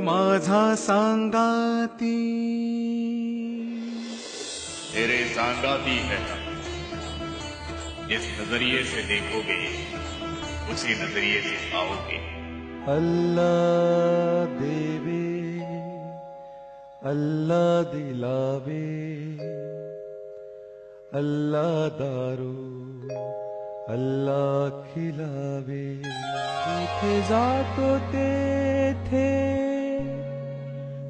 माझा सांगाती तेरे सांगाती है जिस नजरिए से देखोगे उसी नजरिए से आओगे। अल्लाह देवे अल्लाह दिलावे अल्लाह दारू अल्लाह खिलावे जिथे जातो तेथे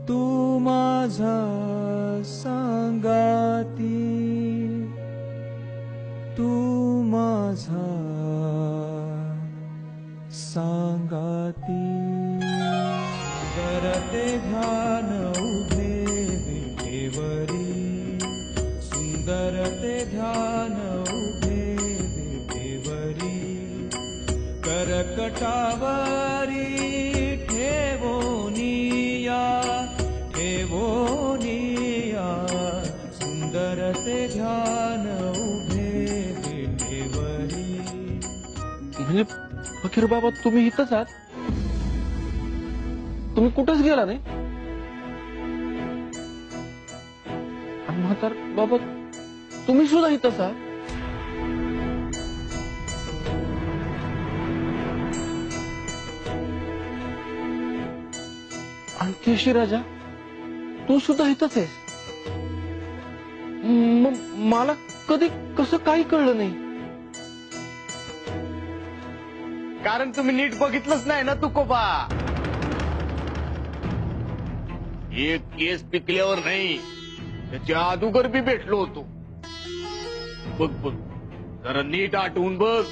तू माझा सांगाती तू माझा सांगाती करते ध्यान उभे विटेवरी सुंदर ते ध्यान उभे विटेवरी करकटावरी ठेवोनिया ठेवोनिया सुंदर ते ध्यान उभे विटेवरी। म्हणजे फकीर बाबा तुम्ही इथंच आहात? तुम्ही कुठेच गेला नाही? आणि म्हातार बाबा तुम्ही सुद्धा इथंच आहात? आणि केशी राजा तू सुद्धा इथंच आहेस? मला कधी कसं काही कळलं नाही. कारण तुम्ही नीट बघितलंच नाही ना तुकोबा. एक केस पिकल्यावर नाही त्याच्या अगोदर बी भेटलो होतो. बघ बघ जरा नीट आठवून बघ.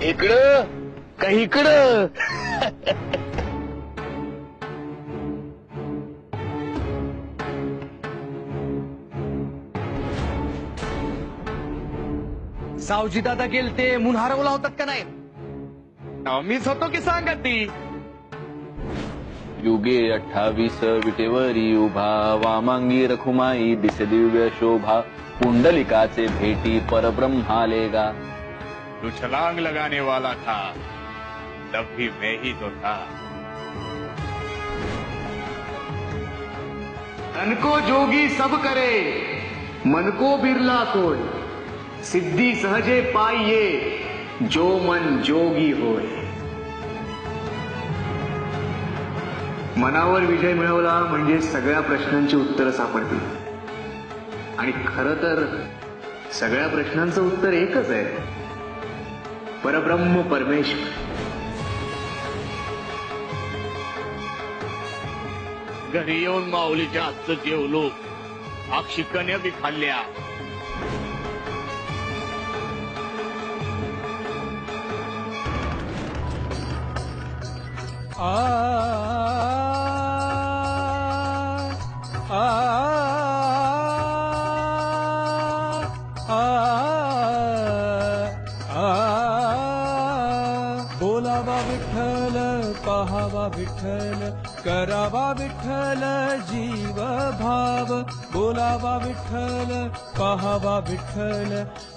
इकडं का इकडं? सावजी दादा गेलते म्हणून हरवला होतात का नाही? मीच होतो की सांगती. युगे 28 विटेवरी उभा वामांगी रखुमाई दिसे दिव्य शोभा पुंडलिकाचे भेटी परब्रह्मालेगा. तू छलांग लगाने वाला था तब भी मैं ही तो था. तन को जोगी सब करे मन को बिरला कोय सिद्धी सहजे पाइये जो मन जोगी होय. मनावर विजय मिळवला म्हणजे सगळ्या प्रश्नांची उत्तरं सापडतील. आणि खरं तर सगळ्या प्रश्नांचं उत्तर एकच आहे, परब्रह्म परमेश्वर. घरी येऊन माऊलीच्या हातचं जेवलो. अक्षिकन्या बी खाल्ल्या. बोलावा विठ्ठल पहावा विठ्ठल करावा विठ्ठल जीव भाव. बोलावा विठ्ठल पहावा विठ्ठल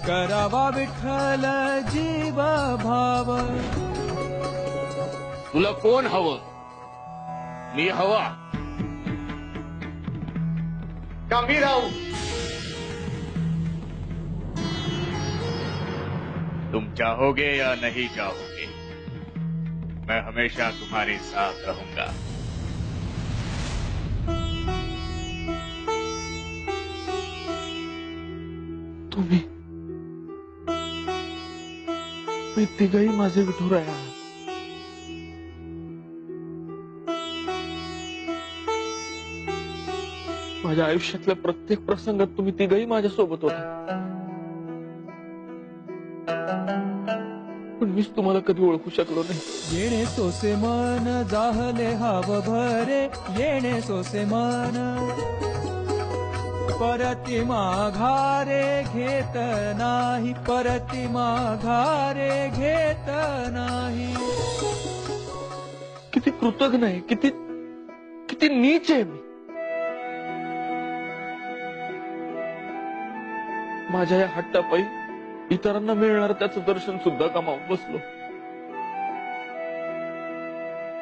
करावा विठ्ठल जीव भाव. तुला कोण हवं? मी हवा का मी राहू? तुम चाहोगे या नहीं चाहोगे मैं हमेशा तुम्हारे साथ रहूंगा. तुम्ही तिघही माझे विठुराय आहात. माझ्या आयुष्यातल्या प्रत्येक प्रसंगात तुम्ही तिघही माझ्या सोबत होता. पण मीच तुम्हाला कधी ओळखू शकलो नाही. येणे सोसे मन जाहले हाव भरे येणे सोसे मन परती माघारे घेत नाही परती माघारे घेत नाही. किती कृतज्ञ आहे, किती किती नीच आहे मी. माझ्या या हट्टापायी इतरांना मिळणार त्याचं दर्शन सुद्धा गमावून बसलो.